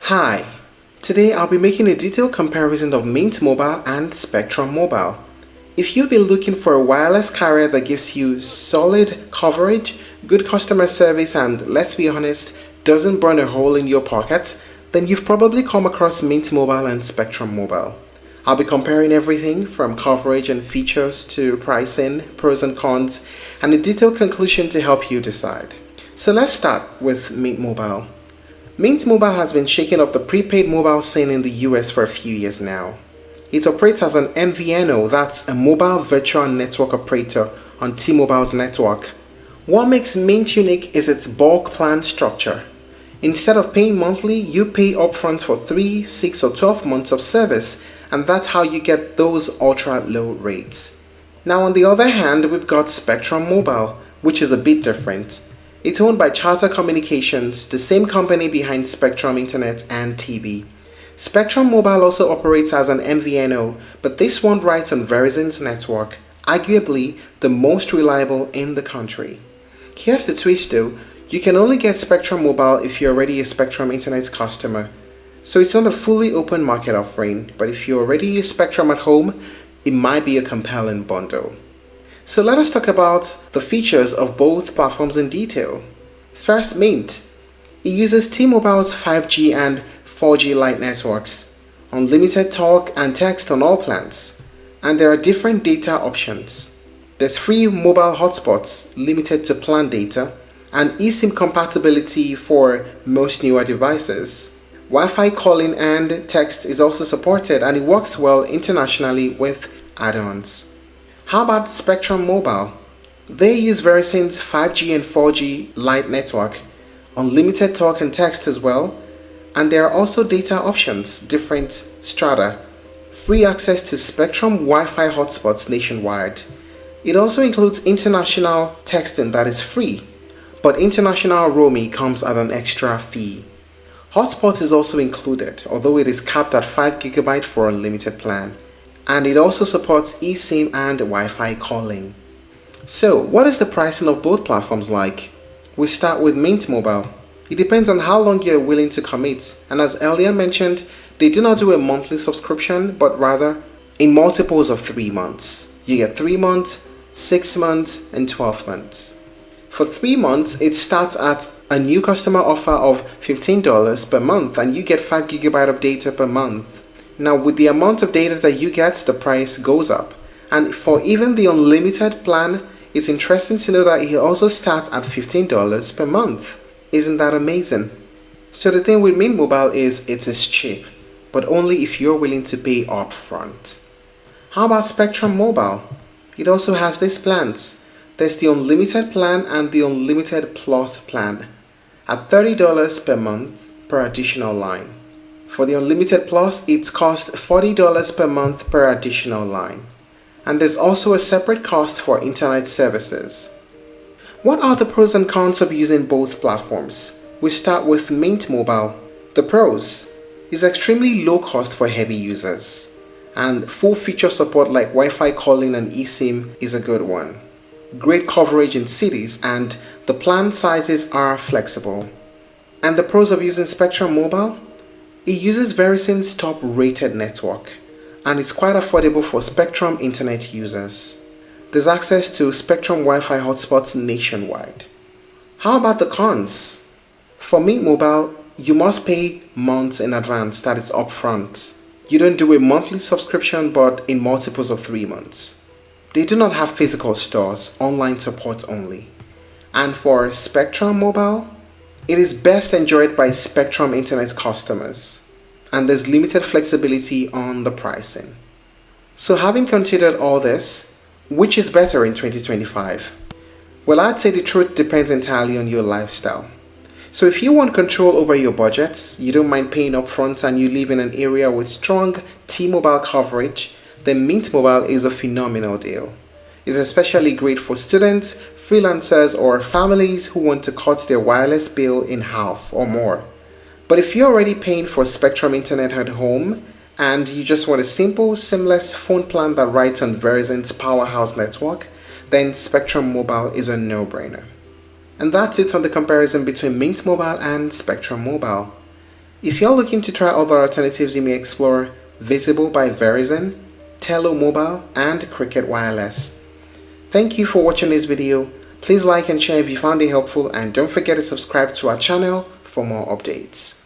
Hi, today I'll be making a detailed comparison of Mint Mobile and Spectrum Mobile. If you've been looking for a wireless carrier that gives you solid coverage, good customer service, and let's be honest, doesn't burn a hole in your pocket, then you've probably come across Mint Mobile and Spectrum Mobile. I'll be comparing everything from coverage and features to pricing, pros and cons, and a detailed conclusion to help you decide. So let's start with Mint Mobile. Mint Mobile has been shaking up the prepaid mobile scene in the US for a few years now. It operates as an MVNO, that's a mobile virtual network operator on T-Mobile's network. What makes Mint unique is its bulk plan structure. Instead of paying monthly, you pay upfront for 3, 6 or 12 months of service, and that's how you get those ultra low rates. Now on the other hand, we've got Spectrum Mobile, which is a bit different. It's owned by Charter Communications, the same company behind Spectrum Internet and TV. Spectrum Mobile also operates as an MVNO, but this one rides on Verizon's network, arguably the most reliable in the country. Here's the twist though, you can only get Spectrum Mobile if you're already a Spectrum Internet customer. So it's not a fully open market offering, but if you already use Spectrum at home, it might be a compelling bundle. So let us talk about the features of both platforms in detail. First, Mint. It uses T-Mobile's 5G and 4G Lite networks, unlimited talk and text on all plans, and there are different data options. There's free mobile hotspots limited to plan data, and eSIM compatibility for most newer devices. Wi-Fi calling and text is also supported, and it works well internationally with add-ons. How about Spectrum Mobile? They use Verizon's 5G and 4G Lite network, unlimited talk and text as well, and there are also data options, different strata, free access to Spectrum Wi-Fi hotspots nationwide. It also includes international texting that is free, but international roaming comes at an extra fee. Hotspot is also included, although it is capped at 5 GB for unlimited plan. And it also supports eSIM and Wi-Fi calling. So, what is the pricing of both platforms like? We start with Mint Mobile. It depends on how long you're willing to commit, and as earlier mentioned, they do not do a monthly subscription, but rather in multiples of 3 months. You get 3 months, 6 months, and 12 months. For 3 months, it starts at a new customer offer of $15 per month, and you get 5 GB of data per month. Now with the amount of data that you get, the price goes up. And for even the unlimited plan, it's interesting to know that it also starts at $15 per month. Isn't that amazing? So the thing with Mint Mobile is it is cheap, but only if you're willing to pay upfront. How about Spectrum Mobile? It also has these plans. There's the unlimited plan and the unlimited plus plan at $30 per month per additional line. For the Unlimited Plus, it costs $40 per month per additional line. And there's also a separate cost for internet services. What are the pros and cons of using both platforms? We start with Mint Mobile. The pros is extremely low cost for heavy users, and full feature support like Wi-Fi calling and eSIM is a good one. Great coverage in cities, and the plan sizes are flexible. And the pros of using Spectrum Mobile? It uses Verizon's top-rated network, and it's quite affordable for Spectrum Internet users. There's access to Spectrum Wi-Fi hotspots nationwide. How about the cons? For Mint Mobile, you must pay months in advance, that is upfront. You don't do a monthly subscription, but in multiples of 3 months. They do not have physical stores, online support only. And for Spectrum Mobile, it is best enjoyed by Spectrum Internet customers, and there's limited flexibility on the pricing. So having considered all this, which is better in 2025? Well, I'd say the truth depends entirely on your lifestyle. So if you want control over your budgets, you don't mind paying upfront, and you live in an area with strong T-Mobile coverage, then Mint Mobile is a phenomenal deal. It's especially great for students, freelancers, or families who want to cut their wireless bill in half or more. But if you're already paying for Spectrum Internet at home and you just want a simple, seamless phone plan that rides on Verizon's powerhouse network, then Spectrum Mobile is a no-brainer. And that's it on the comparison between Mint Mobile and Spectrum Mobile. If you're looking to try other alternatives, you may explore Visible by Verizon, Tello Mobile, and Cricket Wireless. Thank you for watching this video. Please like and share if you found it helpful, and don't forget to subscribe to our channel for more updates.